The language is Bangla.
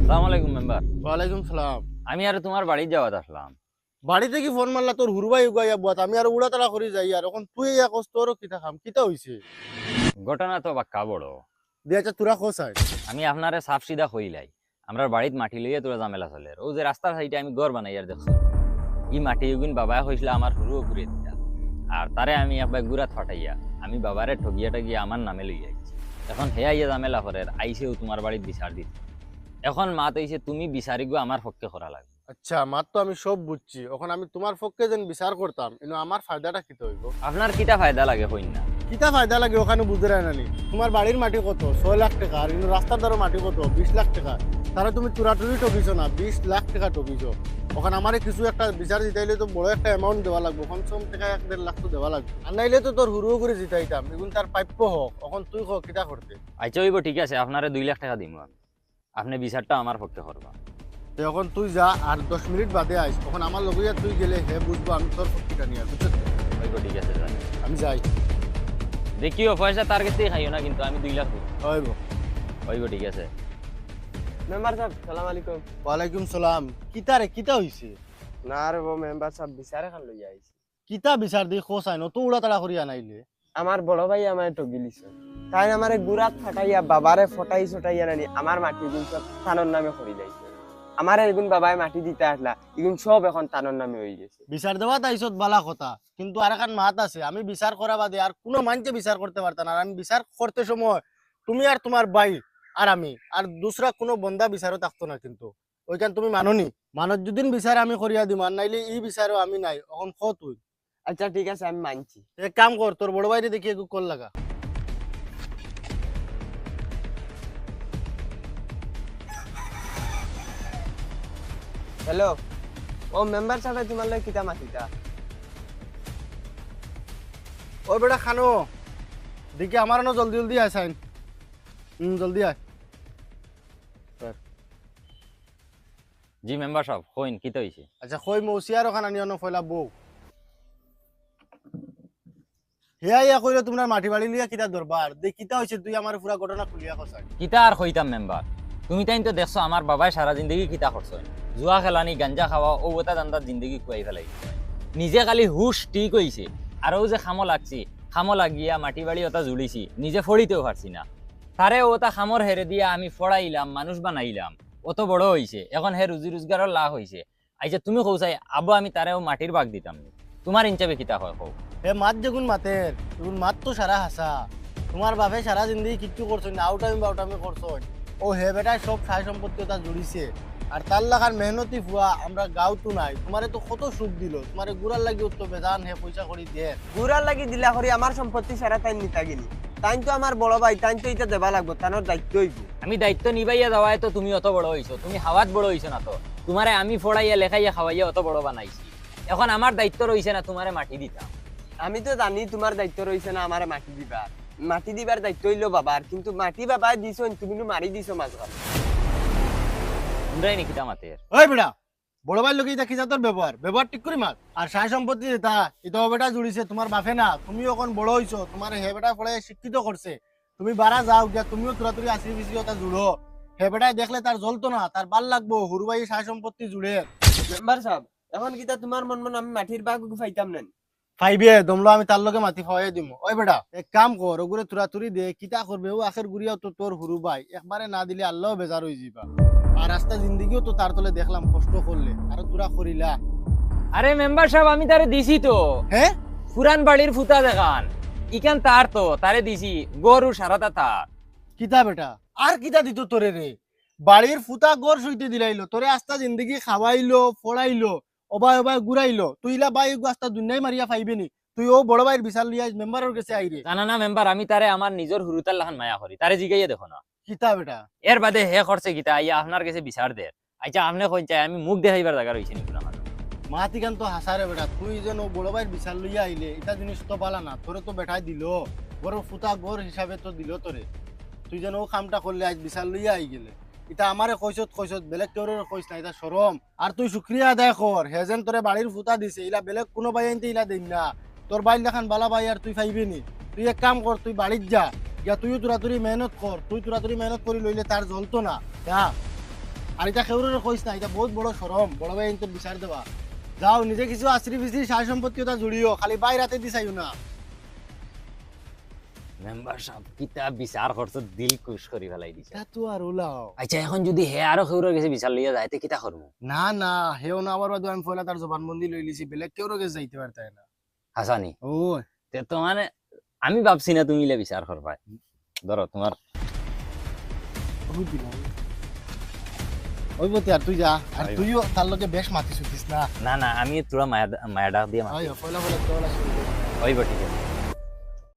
আসসালামু আলাইকুম মেম্বার। ওয়ালাইকুম সালাম। আমি আর তোমার বাড়ি যাওয়াত আসলাম। বাড়িতে কি ফোন মারলা তোর হুরবাই উগাইয়া বুয়াত আমি আর উড়াতাড়া করি যাই আর এখন তুই ইয়া কস তোরও কিতা খাম কিতা হইছে ঘটনা তো বাক্কা বড়। দিয়া আচ্ছা তোরা খোসাই আমি আপনারে সাফ সিধা কইলাই, আমরা বাড়িত মাটি লইয়া তোরা ঝামেলা চলে। ও যে রাস্তার সাইডে আমি ঘর বানাই আর দেখছো, ই মাটি এগুন বাবা হয়েছিল আমার হুরু ঘুরে দিতা, আর তারে আমি একবার গুড়াত ফাটাইয়া আমি বাবারে ঠগিয়া ঠগিয়া আমার নামে লইয়া গেছি। এখন হে আইয়া ঝামেলা করে আইসেও তোমার বাড়িত বিচার দিত। এখন মাত হইছে তুমি বিচারি গো আমার পক্ষে করা লাগবে। আচ্ছা মার তো আমি সব বুঝছি এখন আমি তোমার পক্ষে যেন বিচার করতাম কিন্তু আমার ফায়দাটা কিতা হইব আপনার কিটা ফায়দা লাগে হইন না? কিতা ফায়দা লাগে ওখানে বুঝে রায় নানি তোমার বাড়ির মাটি কত 6 লাখ টাকা আর কিন্তু রাস্তার দ্বারা মাটি কত 20 লাখ টাকা তারা তুমি চুরাটুরি টকিছো না 20 লাখ টাকা টকিছো ওখানে আমারে কিছু একটা বিচার জিতাইলে তো বড় একটা অ্যামাউন্ট দেওয়া লাগবে কমসম টাকা 1.5 লাখ তো দেওয়া লাগবে আর নাইলে তো তোর হুরু করে জিতাইতাম এগুন তার প্রাপ্য হোক এখন তুই হোক কিতা করতে আচ্ছা হইব, ঠিক আছে, আপনারে 2 লাখ টাকা দিব আমি, আপনি বিচারটা আমার পক্ষে করবা। তো এখন তুই যা আর 10 মিনিট বাদে আইস তখন আমার লগইয়া তুই গেলে হে বুঝবো আমি তোর পক্ষটা নিয়ে বুঝছিস হইব, ঠিক আছে, যাই। আমি যাই দেখিও পয়সা তার কাছেই খাইও না, কিন্তু আমি 2 লাখ দিব। হইব হইব, ঠিক আছে। মেম্বার সাহেব সালাম আলাইকুম। ওয়ালাইকুম সালাম কিতা রে কিতা হইছে না রে ও মেম্বার সাহেব বিচার এখন লইয়া আইছি। কিতা বিচার দি খোসাই নত উড়াতাড়া করিয়া নাইলে আমার বড় ভাই আমায় ঠগিলিছ, তাই আমারে গুড়াত ফাটাইয়া বাবারে ফটাই ছটাইয়া নানি আমার মাটি গুণ সব তানোর নামে করি লাইছে। আমার এগুন বাবায় মাটি দিতে আসলা এগুন সব এখন তানোর নামে হয়ে গেছে। বিচার দেওয়া তাইছত বালা কথা কিন্তু আর এখন মাত আছে আমি বিচার করা বাদে আর কোনো মানছে বিচার করতে পারতাম না আর আমি বিচার করতে সময় তুমি আর তোমার ভাই আর আমি আর দুসরা কোনো বন্দা বিচারও থাকতো না কিন্তু ওইখান তুমি মাননি মানত যদিন বিচার আমি করিয়া দিম আর নাইলে ই বিচারও আমি নাই এখন খ তুই আচ্ছা ঠিক আছে আমি মানছি। এক কাম কর তোর বড় ভাইরে দেখি একটু কল লাগা হ্যালো ও মেম্বার সাহেব তোমার লাগে কিতা মাতিতা? ও বেটা খানো দেখি আমার না জলদি জলদি আয় সাইন জলদি আয় জি মেম্বার সাহেব, কইন কিতা হইছে? আচ্ছা কই মৌসি আর ওখানে নিয়ে ফয়লা বউ হিয়া ইয়া কইলো তোমরা মাটি বাড়ি লিয়া কিতা দরবার দে কিতা হইছে তুই আমার পুরা ঘটনা খুলিয়া কসাই কিতা আর কইতাম মেম্বার, তুমি তাই তো দেখছো আমার বাবাই সারা জিন্দগি কিতা করছো, জুয়া খেলানি, গাঞ্জা খাওয়া, ও ওটা দান্দার জিন্দগি কুয়াই ফেলাই। নিজে খালি হুশ ঠিক হইছে, আর ও যে খামো লাগছি, খামো লাগিয়া মাটি বাড়ি ওটা জুড়িছি, নিজে ফড়িতেও পারছি না। তারে ওটা খামর হেরে দিয়া আমি ফড়াইলাম, মানুষ বানাইলাম, অত বড় হইছে, এখন হে রুজি রোজগারও লাভ হইছে। আইসা তুমি কৌসাই আবু আমি তারেও মাটির ভাগ দিতাম নি। তোমার ইনচাবে কিতা হয় কও? হে মাত যেগুন মাতের এগুন মাত তো সারা হাসা তোমার বাপে সারা জিন্দগি কিচ্ছু করছো না আউটামি বাউটামি করছো ও হে বেটায় সব সাই সম্পত্তি ওটা জুড়িছে আর তার লাগার মেহনতি ফুয়া আমরা গাঁও তো নাই তোমারে তো কত সুখ দিল তোমারে গুড়ার লাগি তো বেজান হে পয়সা করি দিয়ে গুড়ার লাগি দিলা করি আমার সম্পত্তি সারা তাই নিতা গেলি, তাই তো আমার বড় ভাই তাই তো এটা দেবা লাগবো, তানোর দায়িত্ব হইব। আমি দায়িত্ব নিবাইয়া যাওয়ায় তো তুমি অত বড় হইছো, তুমি হাওয়াত বড় হইছো না তো, তোমারে আমি ফড়াইয়া লেখাইয়া খাওয়াইয়া অত বড় বানাইছি। এখন আমার দায়িত্ব রইছে না তোমারে মাটি দিতাম। আমি তো জানি তোমার দায়িত্ব রয়েছে না আমার মাটি দিবার, মাটি দিবার দায়িত্ব হইলো বাবার, কিন্তু মাটি বাবা দিছো তুমি মারি দিছো মাঝখানে। তোমরাই নাকি দামাতের? ওই বেটা বড় ভাই লোক দেখি যা তোর ব্যবহার ঠিক করি মাত আর সাই সম্পত্তি যেটা এটা বেটা জুড়িছে তোমার বাপে না তুমি এখন বড় হইছো তোমার হে বেটা পড়ে শিক্ষিত করছে তুমি বাড়া যাও গিয়া তুমিও তুরাতুরি আসি বিসি ওটা জুড়ো হে বেটায় দেখলে তার জ্বলতো না তার ভাল লাগবো হুরুবাই সাই সম্পত্তি জুড়ে মেম্বার সাহেব এখন কিতা তোমার মন মন আমি মাটির বাগ পাইতাম না? ফাইবে দমলো আমি তার লগে মাতি খাওয়াই দিম ওই বেটা এক কাম কর ওগুলো তুরাতুরি দে কিতা করবে ও আখের গুড়িয়াও তো তোর হুরুবাই একবারে না দিলে আল্লাহ বেজার হয়ে যাবা আর রাস্তা জিন্দিগিও তো তার তলে দেখলাম কষ্ট করলে আর তোরা করিলা আরে মেম্বার সাহেব আমি তারে দিছি তো, হ্যাঁ পুরান বাড়ির ফুতা দেখান, ইখান তার তো তারে দিছি, গরু সারাটা তার। কিতা বেটা আর কিতা দিত তোরে রে বাড়ির ফুতা গড় সইতে দিলাইলো তোরে আস্তা জিন্দগি খাওয়াইলো ফড়াইলো অবাই অবাই ঘুরাইলো তুই ইলা বাই আস্তা দুনিয়ায় মারিয়া পাইবে নি তুই ও বড় ভাইয়ের বিশাল লিয়া মেম্বারের কাছে আইরে জানা না মেম্বার, আমি তারে আমার নিজের হুরুতার লাখান মায়া করি, তারে জিগাইয়া দেখো না। কিতা বেটা এর বাদে হে করছে কিতা আইয়া আপনার কাছে বিচার দে। আচ্ছা আপনি কইন চাই আমি মুখ দেখাইবার জায়গা রইছি নি কোনো মানুষ? মাতিকান তো হাসারে বেটা তুই যেন ও বড় ভাইয়ের বিশাল লইয়া আইলে এটা জিনিস তো পালা না তোরে তো বেটাই দিল বড় ফুতা গড় হিসাবে তো দিল তোরে তুই যেন ও কামটা করলে আজ বিশাল লইয়া আই গেলে এটা আমারে কইছত বেলেগ কেউ কইস না এটা সরম আর তুই শুক্রিয়া আদায় কর হে যেন তোরে বাড়ির ফুতা দিছে ইলা বেলেগ কোনো ভাই আনতে ইলা দিন না তোর বাইর দেখান বালা ভাই আর তুই পাইবি নি তুই এক কাম কর তুই বাড়ির যা তুইও তুরাতুরি মেহনত কর তুই তুরাতুরি মেহনত করি লইলে তার জ্বলতো না যা আর এটা কেউরে কইস না, এটা বহুত বড় শরম, বড় ভাই তোর বিচার দেবা। যাও নিজে কিছু আশ্রি ফিসরি সার সম্পত্তি ওটা জুড়িও, খালি বাইরাতে দিছাইও না। মেম্বার সাহেব কিতা বিচার করছো, দিল খুশ করি ফেলাই দিছে। তা তো আর ওলাও আচ্ছা এখন যদি হে আরো কেউর গেছে বিচার লইয়া যায় তে কিতা করবো? না না, হেও না আবার বাদে আমি পয়লা তার জবানবন্দি লই লিছি, বেলেগ কেউ রোগে যাইতে পারতাই না। হাসানি ও তে তো মানে আমি ভাবছি না তুমি ইলে বিচার করবা। ধরো তোমার ওই বলতে আর তুই যা, আর আইও। তুইও তার লগে বেশ মাতি শুতিস না। না না আমি তোরা মায়া মায়া ডাক দিয়ে পয়লা পয়লা তো ওলা শুরু কর। ওই ঠিক আছে।